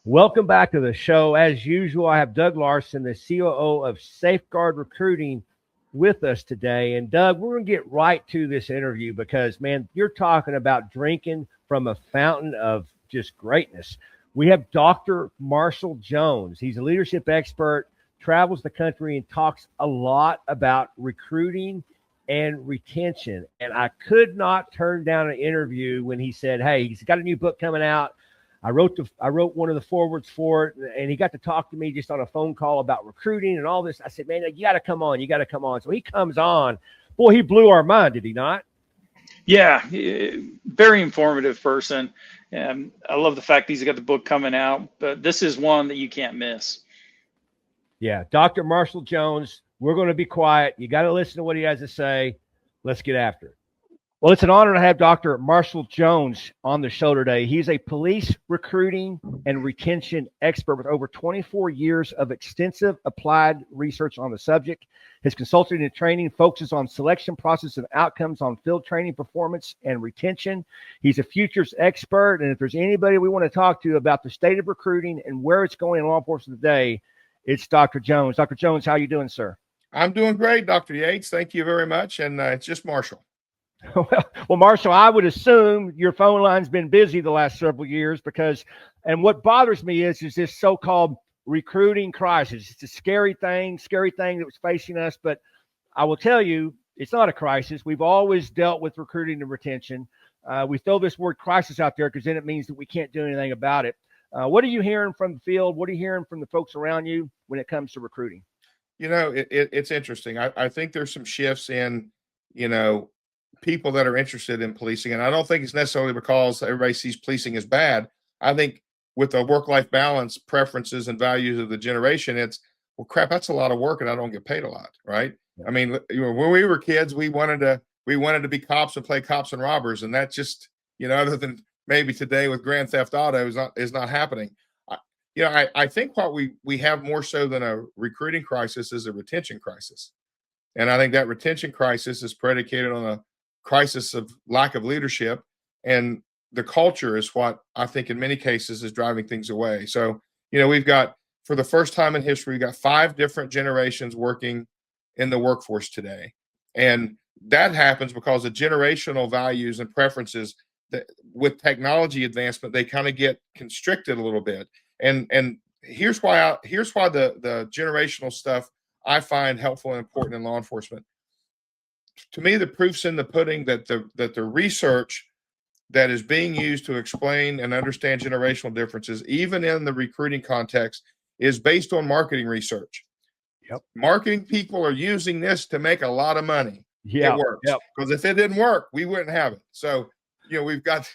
Welcome back to the show. As usual, I have Doug Larson, the COO of Safeguard Recruiting, with us today. And Doug, we're going to get right to this interview because, man, you're talking about drinking from a fountain of just greatness. We have Dr. Marshall Jones. He's a leadership expert, travels the country, and talks a lot about recruiting and retention. And I could not turn down an interview when he said, hey, he's got a new book coming out. I wrote one of the forwards for it, and he got to talk to me just on a phone call about recruiting and all this. I said, man, you got to come on. You got to come on. So he comes on. Boy, he blew our mind, did he not? Yeah, very informative person. I love the fact he's got the book coming out, but this is one that you can't miss. Yeah, Dr. Marshall Jones. We're going to be quiet. You got to listen to what he has to say. Let's get after it. Well, it's an honor to have Dr. Marshall Jones on the show today. He's a police recruiting and retention expert with over 24 years of extensive applied research on the subject. His consulting and training focuses on selection process and outcomes on field training, performance, and retention. He's a futures expert, and if there's anybody we want to talk to about the state of recruiting and where it's going in law enforcement today, it's Dr. Jones. Dr. Jones, how are you doing, sir? I'm doing great, Dr. Yates. Thank you very much. And it's just Marshall. Well, Marshall, I would assume your phone line's been busy the last several years because, and what bothers me is this so-called recruiting crisis. It's a scary thing that was facing us. But I will tell you, it's not a crisis. We've always dealt with recruiting and retention. We throw this word crisis out there because then it means that we can't do anything about it. What are you hearing from the field? What are you hearing from the folks around you when it comes to recruiting? You know, it's interesting. I think there's some shifts in, people that are interested in policing. And I don't think it's necessarily because everybody sees policing as bad. I think with the work-life balance, preferences, and values of the generation, it's, well, crap, that's a lot of work and I don't get paid a lot, right? Yeah. I mean, when we were kids, we wanted to be cops and play cops and robbers. And that just, other than maybe today with Grand Theft Auto is not happening. I think what we have more so than a recruiting crisis is a retention crisis. And I think that retention crisis is predicated on a crisis of lack of leadership, and the culture is what I think in many cases is driving things away. So, we've got, for the first time in history, we've got 5 different generations working in the workforce today. And that happens because of generational values and preferences that with technology advancement, they kind of get constricted a little bit. And here's why the generational stuff I find helpful and important in law enforcement. To me, the proof's in the pudding that the research that is being used to explain and understand generational differences, even in the recruiting context, is based on marketing research. Yep. Marketing people are using this to make a lot of money. Yeah, it works. Yep. Because if it didn't work, we wouldn't have it. So, we've got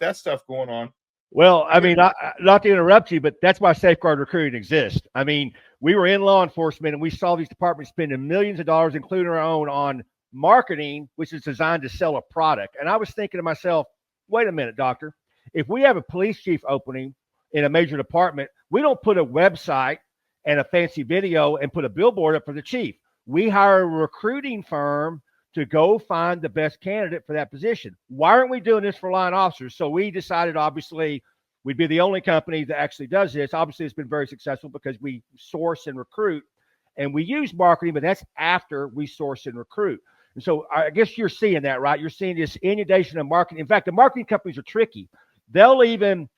that stuff going on. Well, I mean, not to interrupt you, but that's why Safeguard Recruiting exists. I mean, we were in law enforcement and we saw these departments spending millions of dollars, including our own, on marketing, which is designed to sell a product. And I was thinking to myself, wait a minute, doctor, if we have a police chief opening in a major department, we don't put a website and a fancy video and put a billboard up for the chief. We hire a recruiting firm to go find the best candidate for that position. Why aren't we doing this for line officers? So we decided, obviously, we'd be the only company that actually does this. Obviously, it's been very successful because we source and recruit, and we use marketing, but that's after we source and recruit. And so I guess you're seeing that, right? You're seeing this inundation of marketing. In fact, the marketing companies are tricky. They'll even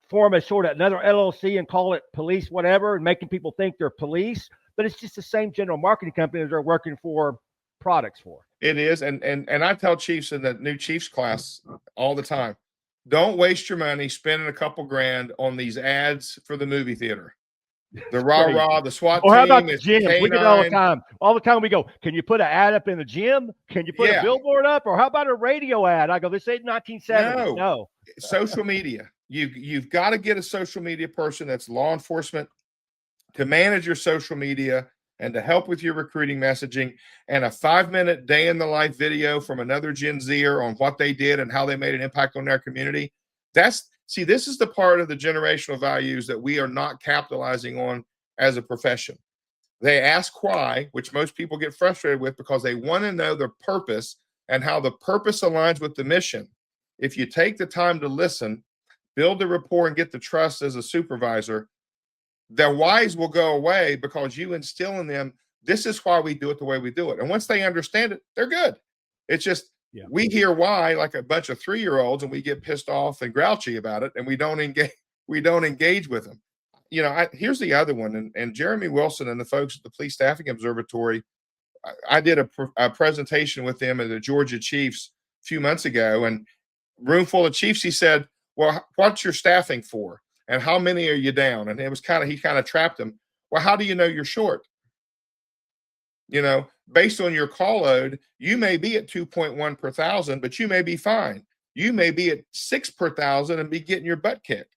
form a sort of another LLC and call it police whatever, and making people think they're police, but it's just the same general marketing company that they're working for products for. It is. And I tell chiefs in the new chiefs class all the time, don't waste your money spending a couple grand on these ads for the movie theater. The rah-rah, the SWAT team. Or how about the gym? K9. We get it all the time. All the time we go, can you put an ad up in the gym? Can you put a billboard up? Or how about a radio ad? I go, this ain't 1970. No. Social media. You've got to get a social media person that's law enforcement to manage your social media and to help with your recruiting messaging, and a 5-minute day in the life video from another Gen Zer on what they did and how they made an impact on their community. This is the part of the generational values that we are not capitalizing on as a profession. They ask why, which most people get frustrated with because they want to know the purpose and how the purpose aligns with the mission. If you take the time to listen, build the rapport and get the trust as a supervisor, their whys will go away because you instill in them, this is why we do it the way we do it. And once they understand it, they're good. It's just, we hear why like a bunch of 3-year-olds, and we get pissed off and grouchy about it, and we don't engage with them. Here's the other one. And Jeremy Wilson and the folks at the Police Staffing Observatory, I did a presentation with them at the Georgia Chiefs a few months ago, and room full of chiefs. He said, well, what's your staffing for? And how many are you down? And it was he kind of trapped them. Well, how do you know you're short? Based on your call load, you may be at 2.1 per thousand, but you may be fine. You may be at 6 per thousand and be getting your butt kicked.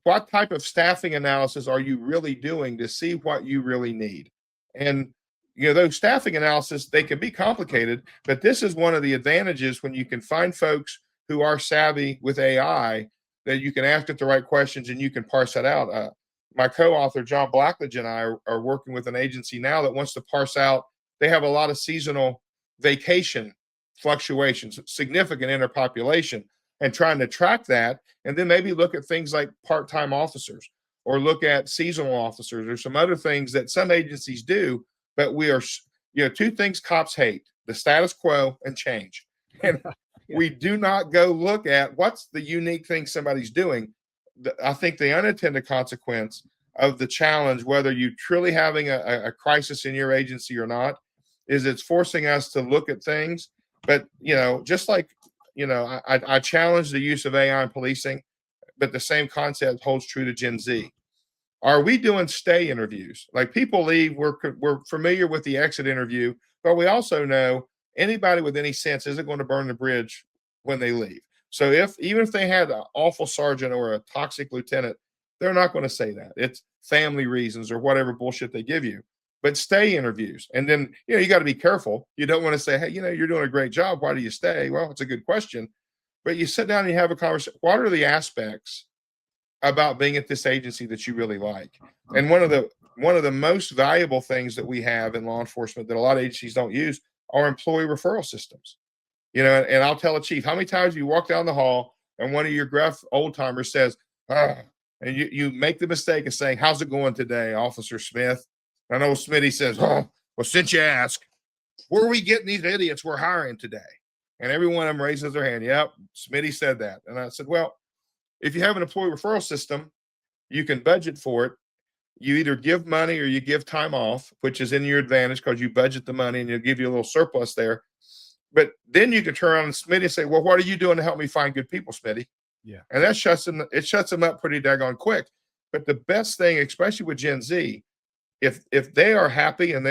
What type of staffing analysis are you really doing to see what you really need? And, those staffing analysis, they can be complicated, but this is one of the advantages when you can find folks who are savvy with AI, that you can ask it the right questions and you can parse that out. My co-author, John Blackledge, and I are working with an agency now that wants to parse out, they have a lot of seasonal vacation fluctuations, significant interpopulation, and trying to track that, and then maybe look at things like part-time officers or look at seasonal officers or some other things that some agencies do. But we are, two things cops hate: the status quo and change. And we do not go look at what's the unique thing somebody's doing. I think the unintended consequence of the challenge, whether you truly having a crisis in your agency or not, is it's forcing us to look at things. But, just like, I challenge the use of AI in policing, but the same concept holds true to Gen Z. Are we doing stay interviews? Like, people leave, we're familiar with the exit interview, but we also know anybody with any sense isn't going to burn the bridge when they leave. So even if they had an awful sergeant or a toxic lieutenant, they're not going to say that. It's family reasons or whatever bullshit they give you. But stay interviews. And then, you got to be careful. You don't want to say, hey, you're doing a great job. Why do you stay? Well, it's a good question. But you sit down and you have a conversation. What are the aspects about being at this agency that you really like? And one of the most valuable things that we have in law enforcement that a lot of agencies don't use are employee referral systems. And I'll tell a chief, how many times you walk down the hall and one of your gruff old timers says, and you make the mistake of saying, how's it going today, Officer Smith? And old Smitty says, well, since you ask, where are we getting these idiots we're hiring today? And every one of them raises their hand. Yep, Smitty said that. And I said, well, if you have an employee referral system, you can budget for it. You either give money or you give time off, which is in your advantage because you budget the money and it'll give you a little surplus there. But then you can turn around and Smitty and say, well, what are you doing to help me find good people, Smitty? Yeah. And that shuts them up pretty daggone quick. But the best thing, especially with Gen Z, if they are happy and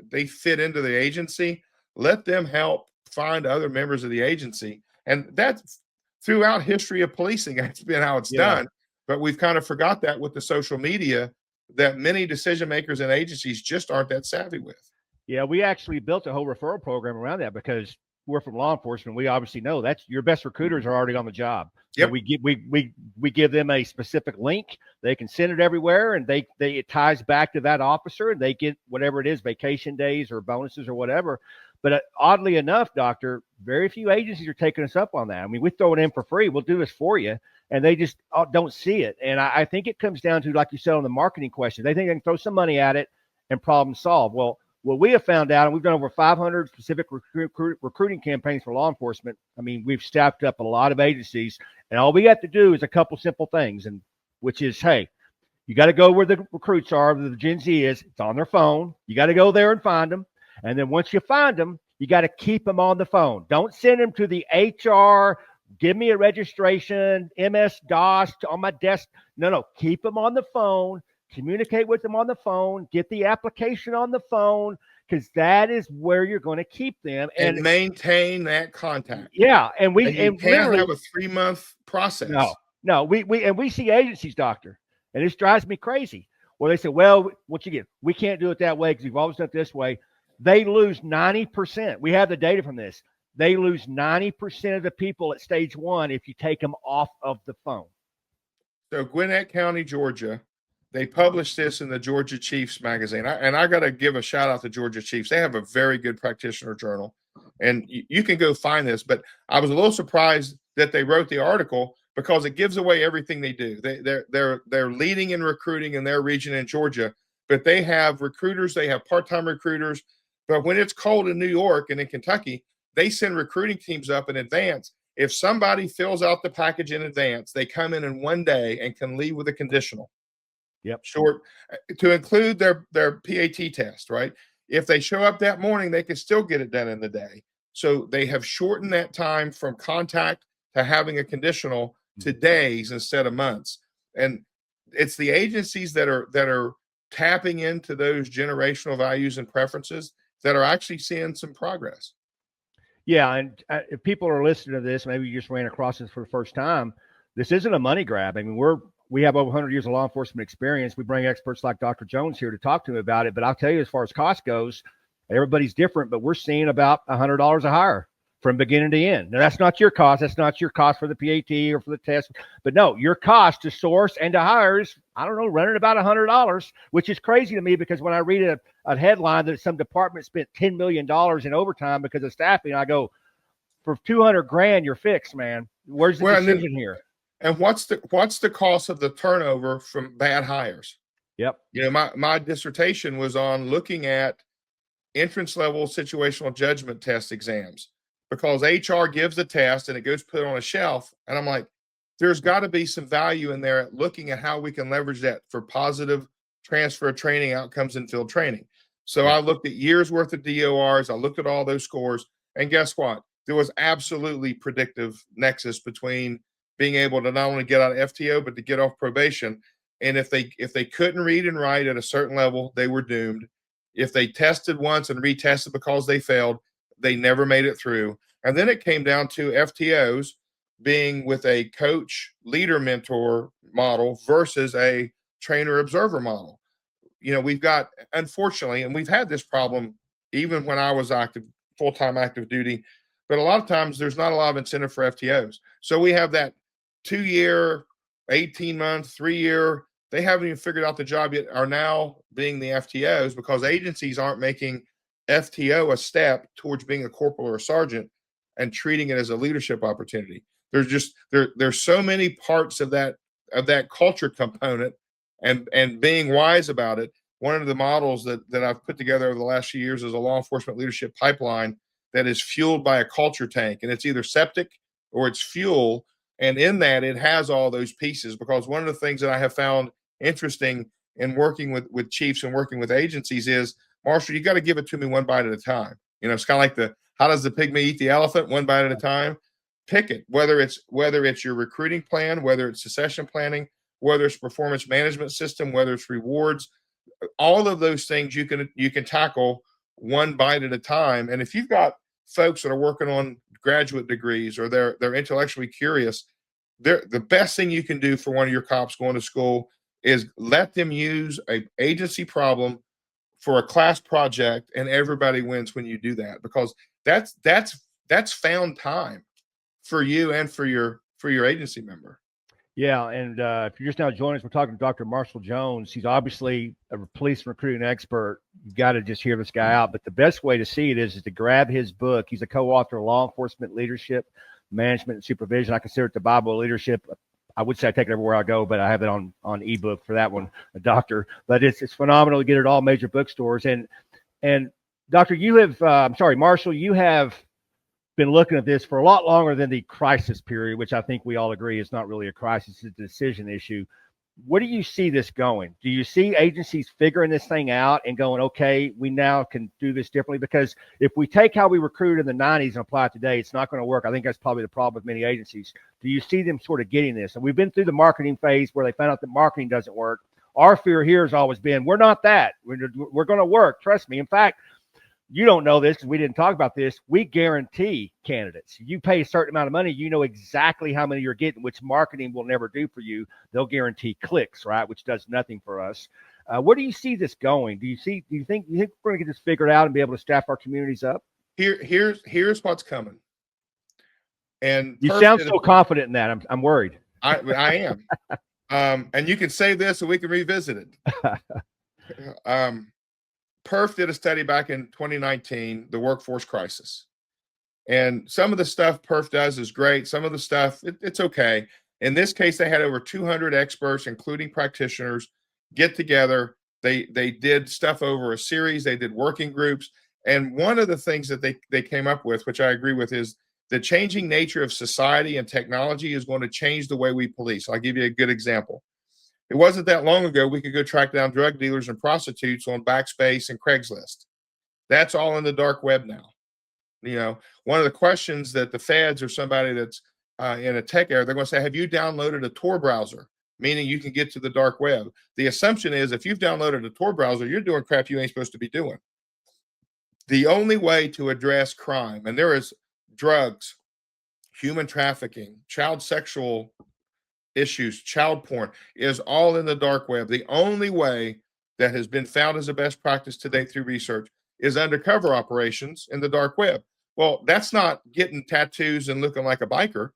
they fit into the agency, let them help find other members of the agency. And that's throughout history of policing. That's been how it's done. But we've kind of forgot that with the social media that many decision makers and agencies just aren't that savvy with. Yeah, we actually built a whole referral program around that because we're from law enforcement. We obviously know that's your best recruiters are already on the job. So Yep. we give them a specific link. They can send it everywhere, and it ties back to that officer, and they get whatever it is, vacation days or bonuses or whatever. But oddly enough, Doctor, very few agencies are taking us up on that. I mean, we throw it in for free. We'll do this for you. And they just don't see it. And I think it comes down to, like you said, on the marketing question, they think they can throw some money at it and problem solve. Well, what we have found out, and we've done over 500 specific recruiting campaigns for law enforcement. I mean, we've staffed up a lot of agencies, and all we have to do is a couple simple things, and which is, hey, you got to go where the recruits are, where the Gen Z is. It's on their phone. You got to go there and find them. And then once you find them, you got to keep them on the phone. Don't send them to the HR, give me a registration, MS-DOS on my desk. No, keep them on the phone. Communicate with them on the phone, get the application on the phone, because that is where you're going to keep them and maintain that contact. Yeah, and you can't have a 3-month process. No, we see agencies, Doctor, and this drives me crazy. Well, they say, well, what you get? We can't do it that way because we've always done it this way. They lose 90%. We have the data from this. They lose 90% of the people at stage 1 if you take them off of the phone. So Gwinnett County, Georgia, they published this in the Georgia Chiefs magazine. I got to give a shout out to Georgia Chiefs. They have a very good practitioner journal, and you can go find this. But I was a little surprised that they wrote the article because it gives away everything they do. They're leading in recruiting in their region in Georgia, but they have recruiters, they have part-time recruiters. But when it's cold in New York and in Kentucky, they send recruiting teams up in advance. If somebody fills out the package in advance, they come in one day and can leave with a conditional. Yep. Short to include their PAT test, right? If they show up that morning, they can still get it done in the day. So they have shortened that time from contact to having a conditional to days instead of months. And it's the agencies that are tapping into those generational values and preferences that are actually seeing some progress. Yeah, and if people are listening to this, maybe you just ran across this for the first time. This isn't a money grab. I mean, we have over 100 years of law enforcement experience. We bring experts like Dr. Jones here to talk to him about it. But I'll tell you, as far as cost goes, everybody's different. But we're seeing about $100 a hire from beginning to end. Now, that's not your cost. That's not your cost for the PAT or for the test. But no, your cost to source and to hire is, I don't know, running about $100, which is crazy to me because when I read a headline that some department spent $10 million in overtime because of staffing, I go, for $200,000, you're fixed, man. Where's the decision here? And what's the cost of the turnover from bad hires? Yep. You know, my dissertation was on looking at entrance level situational judgment test exams, because HR gives the test and it goes put on a shelf. And I'm like, there's got to be some value in there looking at how we can leverage that for positive transfer training outcomes and field training. So I looked at years worth of DORs. I looked at all those scores. And guess what? There was absolutely predictive nexus between being able to not only get out of FTO, but to get off probation. And if they couldn't read and write at a certain level, they were doomed. If they tested once and retested because they failed, they never made it through. And then it came down to FTOs being with a coach, leader, mentor model versus a trainer, observer model. You know, we've got, unfortunately, and we've had this problem even when I was active, full-time active duty, but a lot of times there's not a lot of incentive for FTOs. So we have that 2-year, 18-month, 3-year, they haven't even figured out the job yet, are now being the FTOs because agencies aren't making FTO a step towards being a corporal or a sergeant and treating it as a leadership opportunity. There's just there's so many parts of that culture component and being wise about it. One of the models that I've put together over the last few years is a law enforcement leadership pipeline that is fueled by a culture tank, and it's either septic or it's fuel. And in that, it has all those pieces, because one of the things that I have found interesting in working with chiefs and working with agencies is, Marshall, you got to give it to me one bite at a time. You know, it's kind of like how does the pygmy eat the elephant? One bite at a time. Pick it, whether it's your recruiting plan, whether it's succession planning, whether it's performance management system, whether it's rewards, all of those things you can tackle one bite at a time. And if you've got folks that are working on graduate degrees or they're intellectually curious, the best thing you can do for one of your cops going to school is let them use a agency problem for a class project, and everybody wins when you do that, because that's found time for you and for your agency member. Yeah, and if you're just now joining us, we're talking to Dr. Marshall Jones. He's obviously a police recruiting expert. You've got to just hear this guy out. But the best way to see it is to grab his book. He's a co-author of Law Enforcement Leadership, Management, and Supervision. I consider it the Bible of leadership. I would say I take it everywhere I go, but I have it on ebook for that one, a doctor. But it's phenomenal to get it at all major bookstores. And Doctor, Marshall, you have been looking at this for a lot longer than the crisis period, which I think we all agree is not really a crisis, it's a decision issue. Where do you see this going? Do you see agencies figuring this thing out and going, okay, we now can do this differently? Because if we take how we recruited in the 90s and apply it today, it's not going to work. I think that's probably the problem with many agencies. Do you see them sort of getting this? And we've been through the marketing phase where they found out that marketing doesn't work. Our fear here has always been, we're not that. We're going to work. Trust me. In fact, you don't know this because we didn't talk about this. We guarantee candidates. You pay a certain amount of money, you know exactly how many you're getting, which marketing will never do for you. They'll guarantee clicks, right? Which does nothing for us. Where do you see this going? Do you think we're going to get this figured out and be able to staff our communities up? Here's what's coming. And you sound so confident in that. I'm worried. I am. And you can save this so we can revisit it. Perf did a study back in 2019, the workforce crisis. And some of the stuff Perf does is great. Some of the stuff, it's okay. In this case, they had over 200 experts, including practitioners, get together. They did stuff over a series. They did working groups. And one of the things that they came up with, which I agree with, is the changing nature of society and technology is going to change the way we police. I'll give you a good example. It wasn't that long ago we could go track down drug dealers and prostitutes on Backspace and Craigslist. That's all in the dark web now. You know, one of the questions that the feds or somebody that's in a tech area, they're going to say, have you downloaded a Tor browser? Meaning you can get to the dark web. The assumption is if you've downloaded a Tor browser, you're doing crap you ain't supposed to be doing. The only way to address crime, and there is drugs, human trafficking, child sexual issues, child porn, is all in the dark web. The only way that has been found as a best practice to date through research is undercover operations in the dark web. Well, that's not getting tattoos and looking like a biker.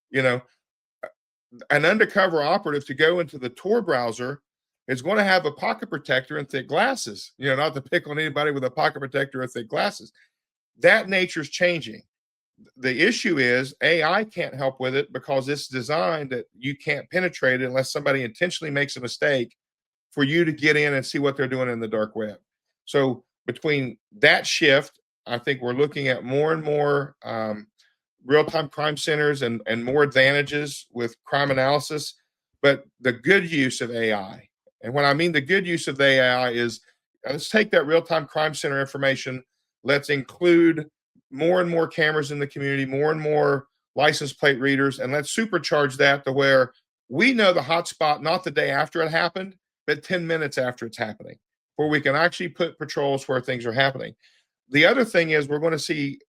You know, an undercover operative to go into the Tor browser is going to have a pocket protector and thick glasses. You know, not to pick on anybody with a pocket protector or thick glasses. That nature's changing. The issue is AI can't help with it because it's designed that you can't penetrate it unless somebody intentionally makes a mistake for you to get in and see what they're doing in the dark web. So between that shift, I think we're looking at more and more real-time crime centers and more advantages with crime analysis, but the good use of AI. And when I mean the good use of the AI is, let's take that real-time crime center information, let's include more and more cameras in the community, more and more license plate readers, and let's supercharge that to where we know the hot spot, not the day after it happened, but 10 minutes after it's happening, where we can actually put patrols where things are happening. The other thing is we're going to see,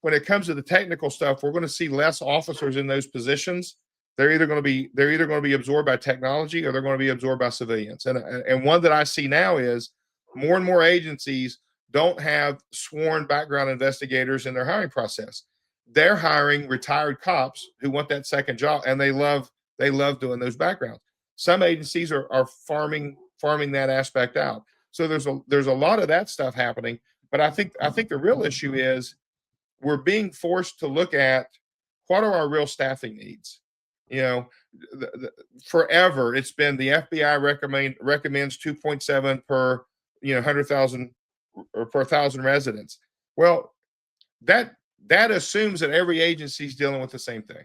when it comes to the technical stuff, we're going to see less officers in those positions. They're either going to be absorbed by technology or they're going to be absorbed by civilians. And one that I see now is more and more agencies don't have sworn background investigators in their hiring process. They're hiring retired cops who want that second job, and they love doing those backgrounds. Some agencies are farming that aspect out. So there's a lot of that stuff happening. But I think the real issue is we're being forced to look at what are our real staffing needs. You know, forever it's been the FBI recommends 2.7 per 100,000 or per 1,000 residents. Well, that assumes that every agency is dealing with the same thing.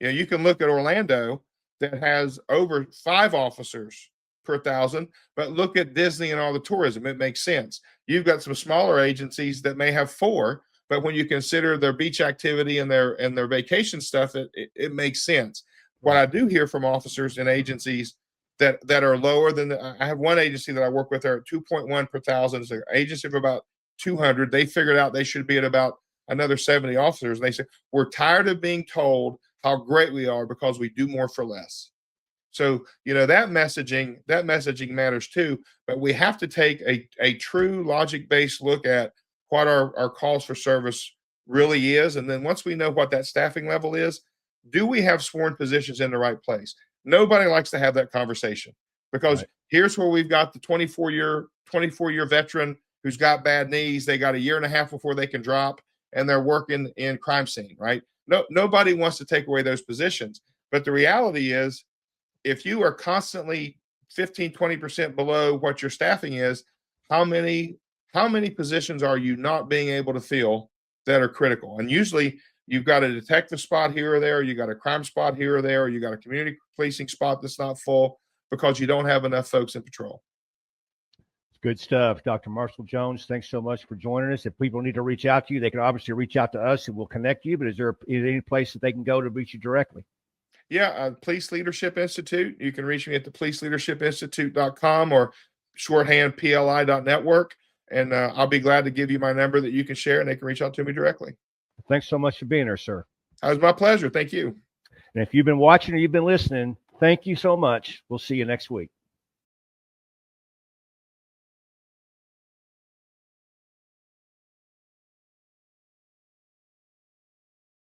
You know, you can look at Orlando that has over 5 officers per 1,000, but look at Disney and all the tourism. It makes sense. You've got some smaller agencies that may have 4, but when you consider their beach activity and their vacation stuff, it makes sense. What I do hear from officers and agencies that are lower than I have one agency that I work with, they're at 2.1 per 1,000. It's an agency of about 200. They figured out they should be at about another 70 officers. And they said, we're tired of being told how great we are because we do more for less. So, you know, that messaging matters too, but we have to take a true logic-based look at what our calls for service really is. And then once we know what that staffing level is, do we have sworn positions in the right place? Nobody likes to have that conversation because here's where we've got the 24-year veteran who's got bad knees. They got a year and a half before they can drop, and they're working in crime scene, right? Nobody wants to take away those positions. But the reality is, if you are constantly 15, 20% below what your staffing is, how many positions are you not being able to fill that are critical? And usually you've got a detective spot here or there, you got a crime spot here or there, or you got a community policing spot that's not full because you don't have enough folks in patrol. Good stuff. Dr. Marshall Jones, thanks so much for joining us. If people need to reach out to you, they can obviously reach out to us and we'll connect you, but is there any place that they can go to reach you directly? Yeah, Police Leadership Institute. You can reach me at the policeleadershipinstitute.com or shorthand pli.network. And I'll be glad to give you my number that you can share and they can reach out to me directly. Thanks so much for being here, sir. It was my pleasure. Thank you. And if you've been watching or you've been listening, thank you so much. We'll see you next week.